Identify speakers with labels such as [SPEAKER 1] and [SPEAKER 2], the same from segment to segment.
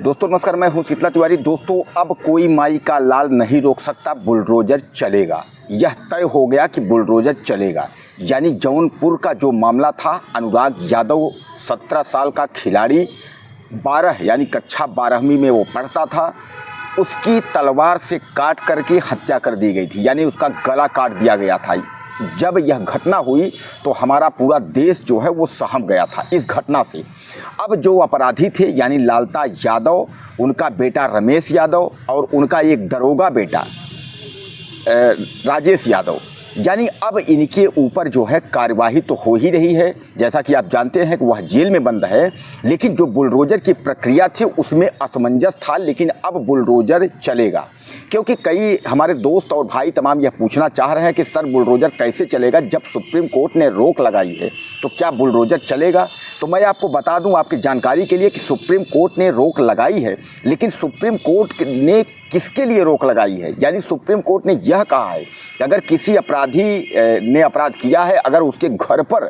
[SPEAKER 1] दोस्तों नमस्कार, मैं हूं शीतला तिवारी। दोस्तों अब कोई माई का लाल नहीं रोक सकता, बुलडोजर चलेगा। यह तय हो गया कि बुलडोजर चलेगा। यानी जौनपुर का जो मामला था, अनुराग यादव 17 साल का खिलाड़ी, 12 यानी कक्षा 12वीं में वो पढ़ता था, उसकी तलवार से काट करके हत्या कर दी गई थी। यानी उसका गला काट दिया गया था। जब यह घटना हुई तो हमारा पूरा देश जो है वो सहम गया था इस घटना से। अब जो अपराधी थे यानी लालता यादव, उनका बेटा रमेश यादव और उनका एक दरोगा बेटा राजेश यादव, यानी अब इनके ऊपर जो है कार्यवाही तो हो ही रही है। जैसा कि आप जानते हैं कि वह जेल में बंद है, लेकिन जो बुलडोजर की प्रक्रिया थी उसमें असमंजस था। लेकिन अब बुलडोजर चलेगा, क्योंकि कई हमारे दोस्त और भाई तमाम यह पूछना चाह रहे हैं कि सर बुलडोजर कैसे चलेगा, जब सुप्रीम कोर्ट ने रोक लगाई है तो क्या बुलडोजर चलेगा। तो मैं आपको बता दूं आपकी जानकारी के लिए कि सुप्रीम कोर्ट ने रोक लगाई है, लेकिन सुप्रीम कोर्ट ने किसके लिए रोक लगाई है। यानी सुप्रीम कोर्ट ने यह कहा है कि अगर किसी अपराधी ने अपराध किया है, अगर उसके घर पर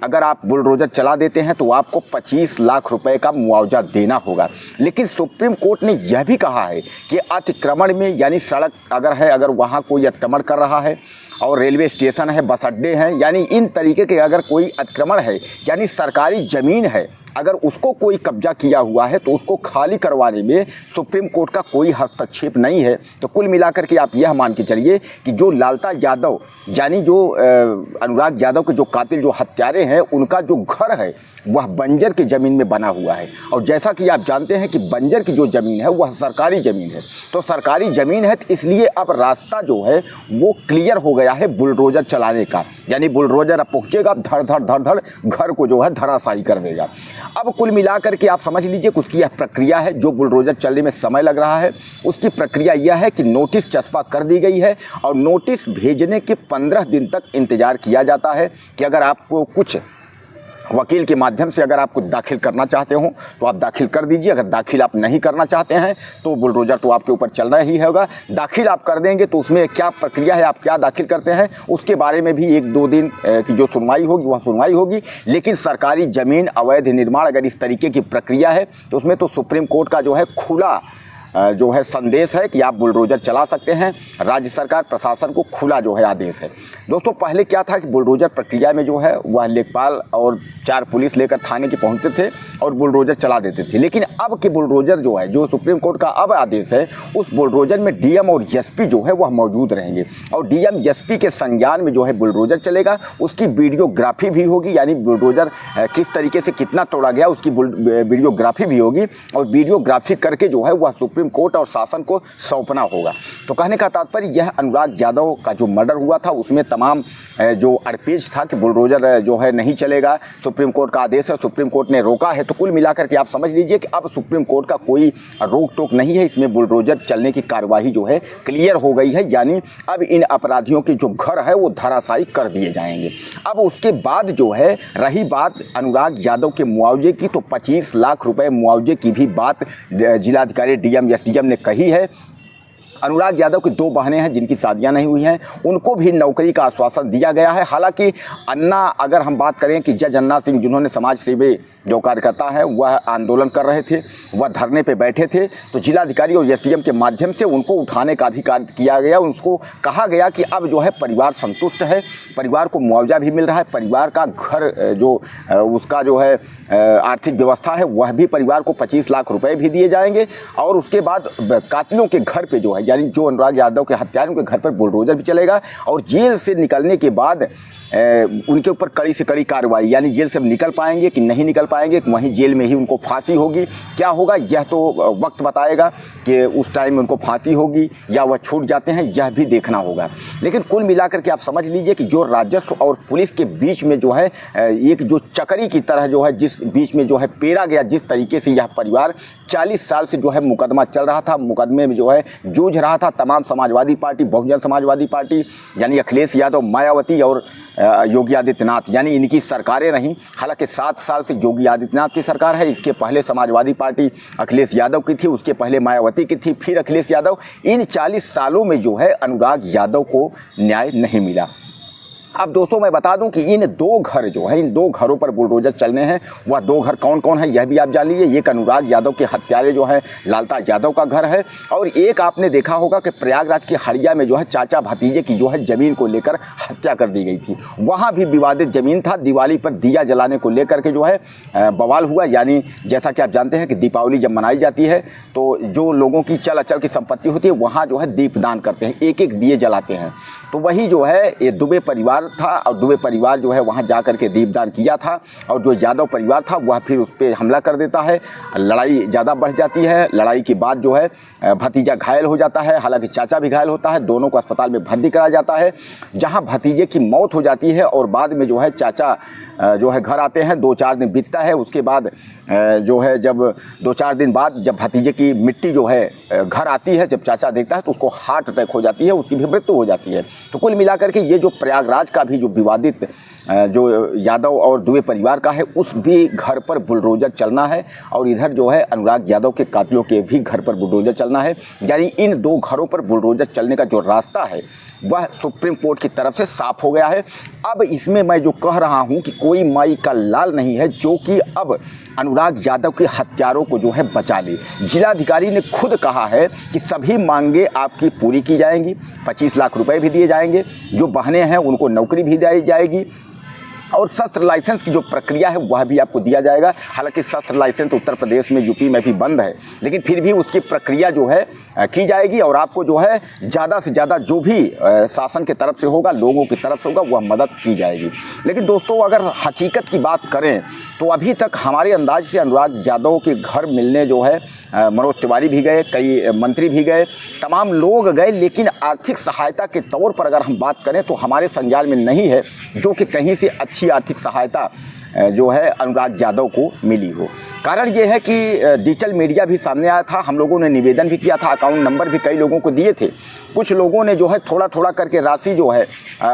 [SPEAKER 1] अगर आप बुलडोजर चला देते हैं तो आपको 25 लाख रुपए का मुआवजा देना होगा। लेकिन सुप्रीम कोर्ट ने यह भी कहा है कि अतिक्रमण में, यानी सड़क अगर है, अगर वहाँ कोई अतिक्रमण कर रहा है और रेलवे स्टेशन है, बस अड्डे हैं, यानी इन तरीके के अगर कोई अतिक्रमण है, यानी सरकारी ज़मीन है, अगर उसको कोई कब्जा किया हुआ है तो उसको खाली करवाने में सुप्रीम कोर्ट का कोई हस्तक्षेप नहीं है। तो कुल मिलाकर के आप यह मान के चलिए कि जो लालता यादव यानी जो अनुराग यादव के जो कातिल, जो हत्यारे हैं, उनका जो घर है वह बंजर की ज़मीन में बना हुआ है। और जैसा कि आप जानते हैं कि बंजर की जो ज़मीन है वह सरकारी ज़मीन है। तो सरकारी ज़मीन है तो इसलिए अब रास्ता जो है वो क्लियर हो गया है बुलडोजर चलाने का। यानी बुलडोजर अब पहुँचेगा, धड़ धड़ धड़ धड़ घर को जो है धराशायी कर देगा। अब कुल मिलाकर के आप समझ लीजिए कि उसकी यह प्रक्रिया है। जो बुलडोजर चलने में समय लग रहा है उसकी प्रक्रिया यह है कि नोटिस चस्पा कर दी गई है और नोटिस भेजने के 15 दिन तक इंतज़ार किया जाता है कि अगर आपको कुछ वकील के माध्यम से अगर आप कुछ दाखिल करना चाहते हो तो आप दाखिल कर दीजिए। अगर दाखिल आप नहीं करना चाहते हैं तो बुलडोजर तो आपके ऊपर चलना ही होगा। दाखिल आप कर देंगे तो उसमें क्या प्रक्रिया है, आप क्या दाखिल करते हैं, उसके बारे में भी 1-2 दिन की जो सुनवाई होगी वह सुनवाई होगी। लेकिन सरकारी ज़मीन अवैध निर्माण अगर इस तरीके की प्रक्रिया है तो उसमें तो सुप्रीम कोर्ट का जो है खुला जो है संदेश है कि आप बुलडोजर चला सकते हैं। राज्य सरकार प्रशासन को खुला जो है आदेश है। दोस्तों पहले क्या था कि बुलडोजर प्रक्रिया में जो है वह लेखपाल और 4 पुलिस लेकर थाने के पहुंचते थे और बुलडोजर चला देते थे। लेकिन अब के बुलडोजर जो है, जो सुप्रीम कोर्ट का अब आदेश है, उस बुलडोजर में डीएम और एसपी जो है वह मौजूद रहेंगे और डीएम एसपी के संज्ञान में जो है बुलडोजर चलेगा। उसकी वीडियोग्राफी भी होगी, यानी बुलडोजर किस तरीके से कितना तोड़ा गया उसकी वीडियोग्राफी भी होगी और वीडियोग्राफी करके जो है वह सुप्रीम कोर्ट और शासन को सौंपना होगा। तो कहने का तात्पर्य यह अनुराग यादव का जो मर्डर हुआ था उसमें तमाम जो अड़पेज था कि बुलडोजर जो है नहीं चलेगा, सुप्रीम कोर्ट का आदेश है, सुप्रीम कोर्ट ने रोका है। तो कुल मिलाकर के आप समझ लीजिए कि अब सुप्रीम कोर्ट का कोई रोक टोक नहीं है, इसमें बुलडोजर चलने की कार्यवाही जो है क्लियर हो गई है। यानी अब इन अपराधियों के जो घर है वो धराशायी कर दिए जाएंगे। अब उसके बाद जो है रही बात अनुराग यादव के मुआवजे की, तो 25 लाख रुपए मुआवजे की भी बात जिलाधिकारी डीएम एसडीएम ने कही है। अनुराग यादव की 2 बहनें हैं जिनकी शादियां नहीं हुई हैं, उनको भी नौकरी का आश्वासन दिया गया है। हालांकि अन्ना, अगर हम बात करें कि जज अन्ना सिंह जिन्होंने समाज सेवी जो कार्यकर्ता है वह आंदोलन कर रहे थे, वह धरने पे बैठे थे, तो जिलाधिकारी और एसडीएम के माध्यम से उनको उठाने का भी कार्य किया गया। उसको कहा गया कि अब जो है परिवार संतुष्ट है, परिवार को मुआवजा भी मिल रहा है, परिवार का घर जो उसका जो है आर्थिक व्यवस्था है वह भी परिवार को 25 लाख रुपए भी दिए जाएंगे। और उसके बाद कातिलों के घर पे जो है, यानी जो अनुराग यादव के हत्यारों के घर पर बुलडोजर भी चलेगा और जेल से निकलने के बाद उनके ऊपर कड़ी से कड़ी कार्रवाई, यानी जेल से निकल पाएंगे कि नहीं निकल पाएंगे, वहीं जेल में ही उनको फांसी होगी। क्या होगा यह तो वक्त बताएगा कि उस टाइम में उनको फांसी होगी या वह छूट जाते हैं, यह भी देखना होगा। लेकिन कुल मिलाकर के आप समझ लीजिए कि जो राजस्व और पुलिस के बीच में जो है एक जो चक्री की तरह जो है, जिस बीच में जो है पेरा गया, जिस तरीके से यह परिवार 40 साल से जो है मुकदमा चल रहा था, मुकदमे में जो है जूझ रहा था, तमाम समाजवादी पार्टी, बहुजन समाजवादी पार्टी यानी अखिलेश यादव, मायावती और योगी आदित्यनाथ, यानी इनकी सरकारें रहीं। हालांकि 7 साल से योगी आदित्यनाथ की सरकार है, इसके पहले समाजवादी पार्टी अखिलेश यादव की थी, उसके पहले मायावती की थी, फिर अखिलेश यादव। इन 40 सालों में जो है अनुराग यादव को न्याय नहीं मिला। अब दोस्तों मैं बता दूं कि इन दो घर जो है, इन दो घरों पर बुलडोजर चलने हैं। वह दो घर कौन कौन है यह भी आप जान लीजिए। एक अनुराग यादव के हत्यारे जो है लालताज यादव का घर है, और एक आपने देखा होगा कि प्रयागराज के हड़िया में जो है चाचा भतीजे की जो है ज़मीन को लेकर हत्या कर दी गई थी। वहाँ भी विवादित ज़मीन था। दिवाली पर दिया जलाने को लेकर के जो है बवाल हुआ। यानी जैसा कि आप जानते हैं कि दीपावली जब मनाई जाती है तो जो लोगों की चल अचल की संपत्ति होती है वहाँ जो है दीपदान करते हैं, एक एक दिए जलाते हैं। तो वही जो है ये दुबे परिवार था, और दुबे परिवार जो है वहाँ जा कर के दीपदान किया था, और जो यादव परिवार था वह फिर उस पर हमला कर देता है। लड़ाई ज़्यादा बढ़ जाती है। लड़ाई के बाद जो है भतीजा घायल हो जाता है, हालांकि चाचा भी घायल होता है। दोनों को अस्पताल में भर्ती कराया जाता है, जहाँ भतीजे की मौत हो जाती है। और बाद में जो है चाचा जो है घर आते हैं। 2-4 दिन बीतता है। उसके बाद जो है जब 2-4 दिन बाद जब भतीजे की मिट्टी जो है घर आती है, जब चाचा देखता है तो उसको हार्ट अटैक हो जाती है, उसकी भी मृत्यु हो जाती है। तो कुल मिलाकर के ये जो प्रयागराज का भी जो विवादित जो यादव और दुबे परिवार का है, उस भी घर पर बुलडोजर चलना है, और इधर जो है अनुराग यादव के कातिलों के भी घर पर बुलडोजर चलना है। यानी इन दो घरों पर बुलडोजर चलने का जो रास्ता है वह सुप्रीम कोर्ट की तरफ से साफ हो गया है। अब इसमें मैं जो कह रहा हूं कि कोई माई का लाल नहीं है जो कि अब अनुराग यादव के हत्यारों को जो है बचा ले। जिलाधिकारी ने खुद कहा है कि सभी मांगे आपकी पूरी की जाएंगी, 25 लाख रुपए भी दिए जाएंगे, जो बहनें हैं उनको नौकरी भी दी जाएगी, और शस्त्र लाइसेंस की जो प्रक्रिया है वह भी आपको दिया जाएगा। हालांकि शस्त्र लाइसेंस उत्तर प्रदेश में, यूपी में भी बंद है, लेकिन फिर भी उसकी प्रक्रिया जो है की जाएगी, और आपको जो है ज़्यादा से ज़्यादा जो भी शासन की तरफ से होगा, लोगों की तरफ से होगा, वह मदद की जाएगी। लेकिन दोस्तों अगर हकीकत की बात करें तो अभी तक हमारे अंदाज से अनुराग यादव के घर मिलने जो है मनोज तिवारी भी गए, कई मंत्री भी गए, तमाम लोग गए, लेकिन आर्थिक सहायता के तौर पर अगर हम बात करें तो हमारे संज्ञान में नहीं है जो कि कहीं से अच्छी आर्थिक सहायता जो है अनुराग यादव को मिली हो। कारण ये है कि डिजिटल मीडिया भी सामने आया था, हम लोगों ने निवेदन भी किया था, अकाउंट नंबर भी कई लोगों को दिए थे, कुछ लोगों ने जो है थोड़ा थोड़ा करके राशि जो है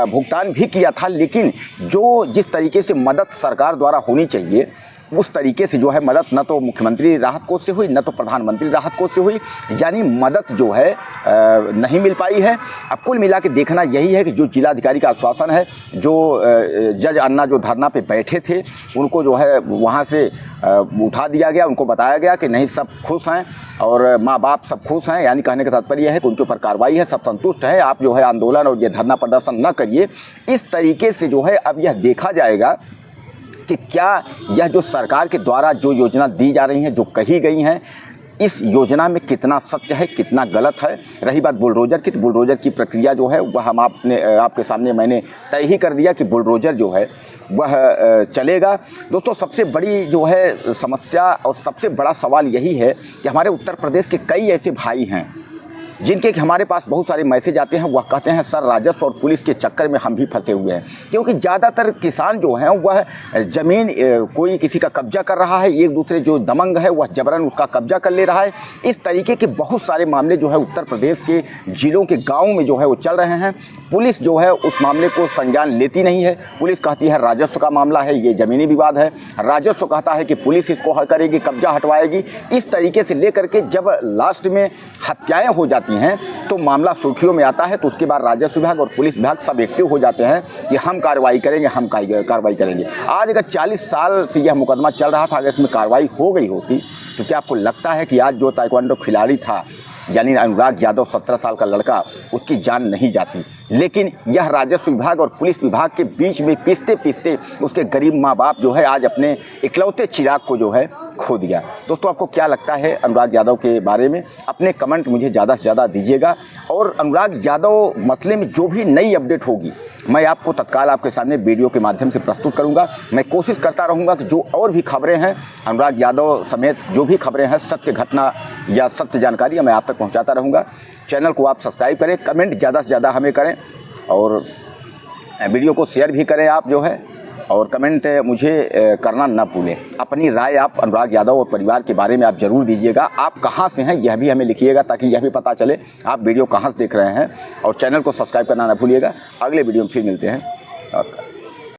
[SPEAKER 1] भुगतान भी किया था, लेकिन जो जिस तरीके से मदद सरकार द्वारा होनी चाहिए उस तरीके से जो है मदद न तो मुख्यमंत्री राहत कोष से हुई, न तो प्रधानमंत्री राहत कोष से हुई, यानी मदद जो है नहीं मिल पाई है। अब कुल मिला के देखना यही है कि जो जिलाधिकारी का आश्वासन है, जो जज अन्ना जो धरना पे बैठे थे उनको जो है वहाँ से उठा दिया गया, उनको बताया गया कि नहीं सब खुश हैं और माँ बाप सब खुश हैं, यानी कहने का तात्पर्य है कि उनके ऊपर कार्रवाई है, सब संतुष्ट है, आप जो है आंदोलन और ये धरना प्रदर्शन न करिए। इस तरीके से जो है अब यह देखा जाएगा कि क्या यह जो सरकार के द्वारा जो योजना दी जा रही हैं, जो कही गई हैं, इस योजना में कितना सत्य है, कितना गलत है। रही बात बुलडोजर की, तो बुलडोजर की प्रक्रिया जो है वह हम आपके सामने मैंने तय ही कर दिया कि बुलडोजर जो है वह चलेगा। दोस्तों सबसे बड़ी जो है समस्या और सबसे बड़ा सवाल यही है कि हमारे उत्तर प्रदेश के कई ऐसे भाई हैं जिनके हमारे पास बहुत सारे मैसेज आते हैं, वह कहते हैं सर राजस्व और पुलिस के चक्कर में हम भी फंसे हुए हैं, क्योंकि ज़्यादातर किसान जो हैं वह ज़मीन कोई किसी का कब्जा कर रहा है, एक दूसरे जो दमंग है वह जबरन उसका कब्जा कर ले रहा है। इस तरीके के बहुत सारे मामले जो है उत्तर प्रदेश के ज़िलों के गाँव में जो है वो चल रहे हैं। पुलिस जो है उस मामले को संज्ञान लेती नहीं है। पुलिस कहती है राजस्व का मामला है, ये ज़मीनी विवाद है, राजस्व कहता है कि पुलिस इसको हल करेगी, कब्जा हटवाएगी। इस तरीके से लेकर के जब लास्ट में हत्याएँ हो जाती हैं तो मामला सुर्खियों में आता है, तो उसके बाद राजस्व विभाग और पुलिस विभाग सब एक्टिव हो जाते हैं कि हम कार्रवाई करेंगे, हम कार्रवाई करेंगे। आज अगर 40 साल से यह मुकदमा चल रहा था, अगर इसमें कार्रवाई हो गई होती तो क्या आपको लगता है कि आज जो ताइक्वांडो खिलाड़ी था यानी अनुराग यादव 17 साल का लड़का, उसकी जान नहीं जाती? लेकिन यह राजस्व विभाग और पुलिस विभाग के बीच में पीसते पीसते उसके गरीब माँ बाप जो है आज अपने इकलौते चिराग को जो है खो दिया। दोस्तों आपको क्या लगता है अनुराग यादव के बारे में? अपने कमेंट मुझे ज़्यादा से ज़्यादा दीजिएगा, और अनुराग यादव मसले में जो भी नई अपडेट होगी मैं आपको तत्काल आपके सामने वीडियो के माध्यम से प्रस्तुत करूंगा। मैं कोशिश करता रहूंगा कि जो और भी खबरें हैं अनुराग यादव समेत जो भी खबरें हैं, सत्य घटना या सत्य जानकारी मैं आप तक पहुंचाता रहूंगा। चैनल को आप सब्सक्राइब करें, कमेंट ज़्यादा से ज़्यादा हमें करें, और वीडियो को शेयर भी करें आप जो है, और कमेंट मुझे करना ना भूलें। अपनी राय आप अनुराग यादव और परिवार के बारे में आप ज़रूर दीजिएगा। आप कहां से हैं यह भी हमें लिखिएगा, ताकि यह भी पता चले आप वीडियो कहां से देख रहे हैं, और चैनल को सब्सक्राइब करना ना भूलिएगा। अगले वीडियो में फिर मिलते हैं। नमस्कार।